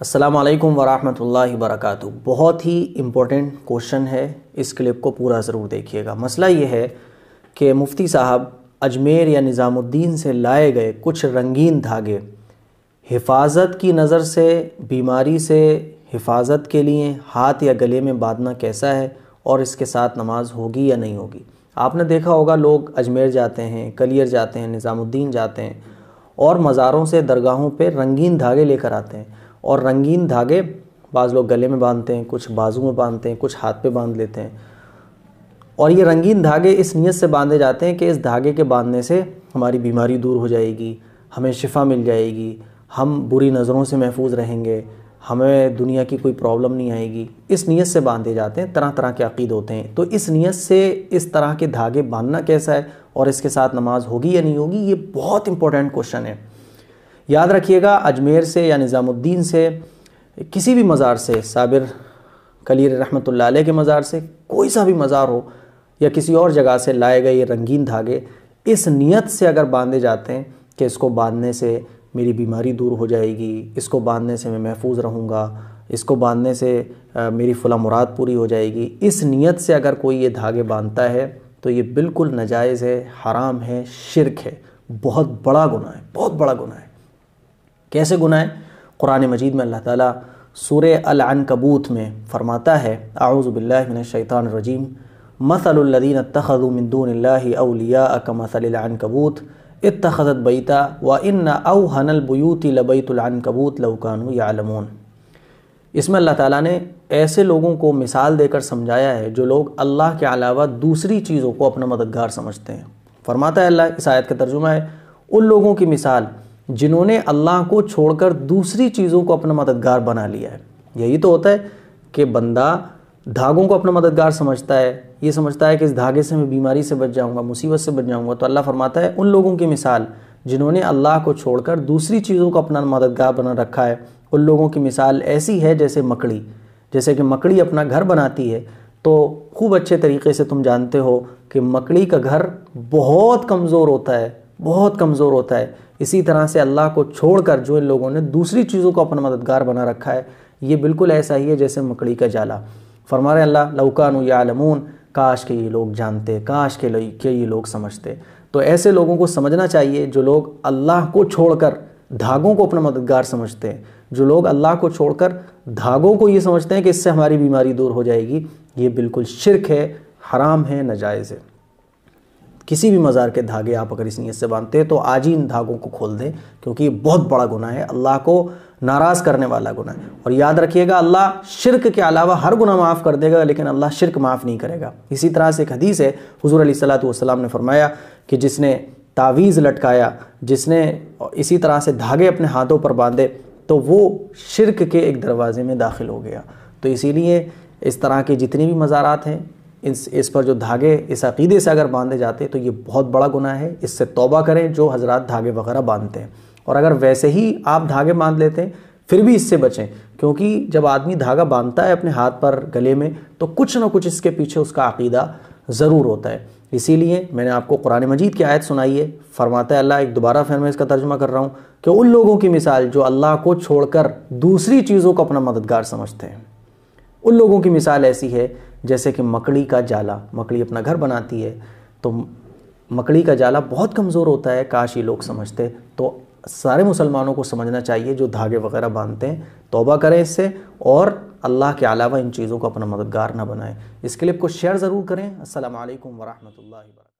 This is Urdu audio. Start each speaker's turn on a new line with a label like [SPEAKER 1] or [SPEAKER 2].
[SPEAKER 1] السلام علیکم ورحمۃ اللہ وبرکاتہ۔ بہت ہی امپورٹنٹ کوشچن ہے، اس کلپ کو پورا ضرور دیکھیے گا۔ مسئلہ یہ ہے کہ مفتی صاحب اجمیر یا نظام الدین سے لائے گئے کچھ رنگین دھاگے حفاظت کی نظر سے، بیماری سے حفاظت کے لیے ہاتھ یا گلے میں باندھنا کیسا ہے، اور اس کے ساتھ نماز ہوگی یا نہیں ہوگی؟ آپ نے دیکھا ہوگا لوگ اجمیر جاتے ہیں، کلیر جاتے ہیں، نظام الدین جاتے ہیں اور مزاروں سے درگاہوں پہ رنگین دھاگے لے کر آتے ہیں، اور رنگین دھاگے بعض لوگ گلے میں باندھتے ہیں، کچھ بازو میں باندھتے ہیں، کچھ ہاتھ پہ باندھ لیتے ہیں، اور یہ رنگین دھاگے اس نیت سے باندھے جاتے ہیں کہ اس دھاگے کے باندھنے سے ہماری بیماری دور ہو جائے گی، ہمیں شفا مل جائے گی، ہم بری نظروں سے محفوظ رہیں گے، ہمیں دنیا کی کوئی پرابلم نہیں آئے گی۔ اس نیت سے باندھے جاتے ہیں، طرح طرح کے عقید ہوتے ہیں۔ تو اس نیت سے اس طرح کے دھاگے باندھنا کیسا ہے اور اس کے ساتھ نماز ہوگی یا نہیں ہوگی، یہ بہت امپورٹنٹ کوشچن ہے۔ یاد رکھیے گا، اجمیر سے یا نظام الدین سے، کسی بھی مزار سے، صابر کلیر رحمۃ اللہ علیہ کے مزار سے، کوئی سا بھی مزار ہو یا کسی اور جگہ سے لائے گئے یہ رنگین دھاگے اس نیت سے اگر باندھے جاتے ہیں کہ اس کو باندھنے سے میری بیماری دور ہو جائے گی، اس کو باندھنے سے میں محفوظ رہوں گا، اس کو باندھنے سے میری فلاں مراد پوری ہو جائے گی، اس نیت سے اگر کوئی یہ دھاگے باندھتا ہے تو یہ بالکل ناجائز ہے، حرام ہے، شرک ہے، بہت بڑا گناہ ہے، بہت بڑا گناہ ہے۔ کیسے گناہ ہے؟ قرآن مجید میں اللہ تعالیٰ سورہ العنکبوت میں فرماتا ہے، اعوذ باللہ من الشیطان الرجیم، مثل الذین اتخذوا من دون اللہ اولیاء کمثل العنکبوت اتخذت بیتا وان اوہن البیوت لبیت العنکبوت لو کانوا یعلمون۔ اس میں اللہ تعالیٰ نے ایسے لوگوں کو مثال دے کر سمجھایا ہے جو لوگ اللہ کے علاوہ دوسری چیزوں کو اپنا مددگار سمجھتے ہیں۔ فرماتا ہے اللہ، اس آیت کا ترجمہ ہے، ان لوگوں کی مثال جنہوں نے اللہ کو چھوڑ کر دوسری چیزوں کو اپنا مددگار بنا لیا ہے۔ یہی تو ہوتا ہے کہ بندہ دھاگوں کو اپنا مددگار سمجھتا ہے، یہ سمجھتا ہے کہ اس دھاگے سے میں بیماری سے بچ جاؤں گا، مصیبت سے بچ جاؤں گا۔ تو اللہ فرماتا ہے ان لوگوں کی مثال جنہوں نے اللہ کو چھوڑ کر دوسری چیزوں کو اپنا مددگار بنا رکھا ہے، ان لوگوں کی مثال ایسی ہے جیسے مکڑی، جیسے کہ مکڑی اپنا گھر بناتی ہے تو خوب اچھے طریقے سے تم جانتے ہو کہ مکڑی کا گھر بہت کمزور ہوتا ہے، بہت کمزور ہوتا ہے۔ اسی طرح سے اللہ کو چھوڑ کر جو ان لوگوں نے دوسری چیزوں کو اپنا مددگار بنا رکھا ہے، یہ بالکل ایسا ہی ہے جیسے مکڑی کا جالا۔ فرما رہے اللہ، لو کانوا یعلمون، کاش کہ یہ لوگ جانتے، کاش کہ یہ لوگ سمجھتے۔ تو ایسے لوگوں کو سمجھنا چاہیے جو لوگ اللہ کو چھوڑ کر دھاگوں کو اپنا مددگار سمجھتے ہیں، جو لوگ اللہ کو چھوڑ کر دھاگوں کو یہ سمجھتے ہیں کہ اس سے ہماری بیماری دور ہو جائے گی، یہ بالکل شرک ہے، حرام ہے، ناجائز ہے۔ کسی بھی مزار کے دھاگے آپ اگر اس نیت سے باندھتے ہیں تو آج ہی ان دھاگوں کو کھول دیں، کیونکہ یہ بہت بڑا گناہ ہے، اللہ کو ناراض کرنے والا گناہ ہے۔ اور یاد رکھیے گا، اللہ شرک کے علاوہ ہر گناہ معاف کر دے گا، لیکن اللہ شرک معاف نہیں کرے گا۔ اسی طرح سے ایک حدیث ہے، حضور علیہ الصلوۃ والسلام نے فرمایا کہ جس نے تعویذ لٹکایا، جس نے اسی طرح سے دھاگے اپنے ہاتھوں پر باندھے، تو وہ شرک کے ایک دروازے میں داخل ہو گیا۔ تو اسی لیے اس طرح کے جتنے بھی مزارات ہیں، اس پر جو دھاگے اس عقیدے سے اگر باندھے جاتے تو یہ بہت بڑا گناہ ہے، اس سے توبہ کریں جو حضرات دھاگے وغیرہ باندھتے ہیں۔ اور اگر ویسے ہی آپ دھاگے باندھ لیتے ہیں پھر بھی اس سے بچیں، کیونکہ جب آدمی دھاگا باندھتا ہے اپنے ہاتھ پر، گلے میں، تو کچھ نہ کچھ اس کے پیچھے اس کا عقیدہ ضرور ہوتا ہے۔ اسی لیے میں نے آپ کو قرآن مجید کی آیت سنائی ہے، فرماتا ہے اللہ، ایک دوبارہ پھر میں اس کا ترجمہ کر رہا ہوں، کہ ان لوگوں کی مثال جو اللہ کو چھوڑ کر دوسری چیزوں کو اپنا مددگار سمجھتے ہیں، ان لوگوں کی مثال ایسی ہے جیسے کہ مکڑی کا جالا۔ مکڑی اپنا گھر بناتی ہے تو مکڑی کا جالا بہت کمزور ہوتا ہے، کاش یہ لوگ سمجھتے۔ تو سارے مسلمانوں کو سمجھنا چاہیے جو دھاگے وغیرہ باندھتے ہیں، توبہ کریں اس سے، اور اللہ کے علاوہ ان چیزوں کو اپنا مددگار نہ بنائیں۔ اس کلپ کو شیئر ضرور کریں۔ السلام علیکم ورحمۃ اللہ وبرکاتہ۔